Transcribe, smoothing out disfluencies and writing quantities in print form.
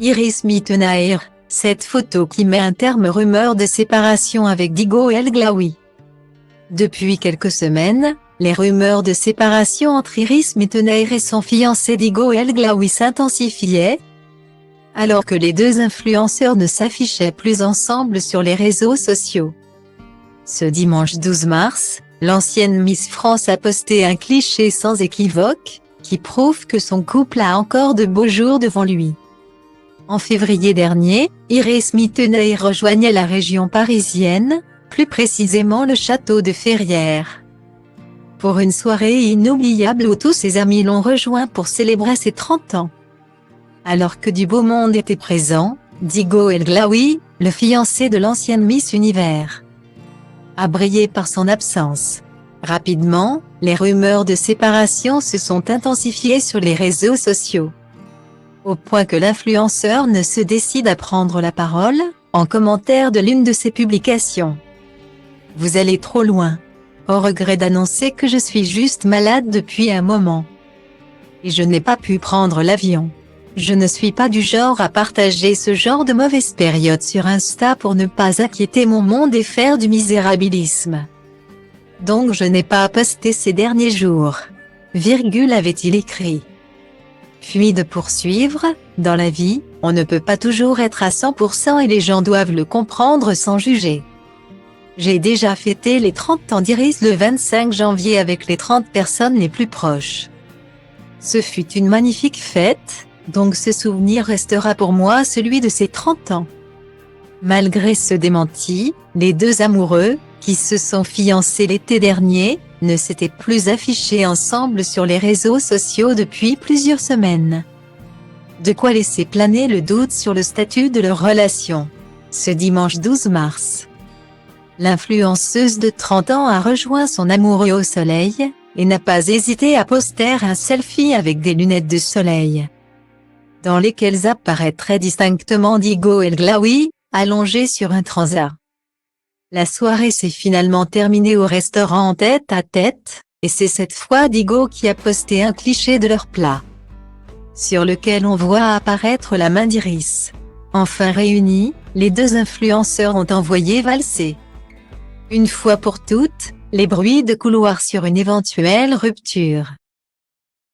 Iris Mittenaere, cette photo qui met un terme aux rumeurs de séparation avec Digo El Glaoui. Depuis quelques semaines, les rumeurs de séparation entre Iris Mittenaere et son fiancé Digo El Glaoui s'intensifiaient, alors que les deux influenceurs ne s'affichaient plus ensemble sur les réseaux sociaux. Ce dimanche 12 mars, l'ancienne Miss France a posté un cliché sans équivoque, qui prouve que son couple a encore de beaux jours devant lui. En février dernier, Iris Mittenaere rejoignait la région parisienne, plus précisément le château de Ferrières, pour une soirée inoubliable où tous ses amis l'ont rejoint pour célébrer ses 30 ans. Alors que du beau monde était présent, Digo El Glaoui, le fiancé de l'ancienne Miss Univers, a brillé par son absence. Rapidement, les rumeurs de séparation se sont intensifiées sur les réseaux sociaux, au point que l'influenceur ne se décide à prendre la parole, en commentaire de l'une de ses publications. « Vous allez trop loin. Au regret d'annoncer que je suis juste malade depuis un moment. Et je n'ai pas pu prendre l'avion. Je ne suis pas du genre à partager ce genre de mauvaise période sur Insta pour ne pas inquiéter mon monde et faire du misérabilisme. Donc je n'ai pas posté ces derniers jours. » avait-il écrit. Puis de poursuivre, « Dans la vie, on ne peut pas toujours être à 100% et les gens doivent le comprendre sans juger. J'ai déjà fêté les 30 ans d'Iris le 25 janvier avec les 30 personnes les plus proches. Ce fut une magnifique fête, donc ce souvenir restera pour moi celui de ces 30 ans. » Malgré ce démenti, les deux amoureux, qui se sont fiancés l'été dernier, ne s'étaient plus affichés ensemble sur les réseaux sociaux depuis plusieurs semaines. De quoi laisser planer le doute sur le statut de leur relation. Ce dimanche 12 mars, l'influenceuse de 30 ans a rejoint son amoureux au soleil, et n'a pas hésité à poster un selfie avec des lunettes de soleil, dans lesquelles apparaît très distinctement Digo El Glaoui, allongé sur un transat. La soirée s'est finalement terminée au restaurant en tête-à-tête, et c'est cette fois Digo qui a posté un cliché de leur plat, sur lequel on voit apparaître la main d'Iris. Enfin réunis, les deux influenceurs ont envoyé valser, une fois pour toutes, les bruits de couloir sur une éventuelle rupture.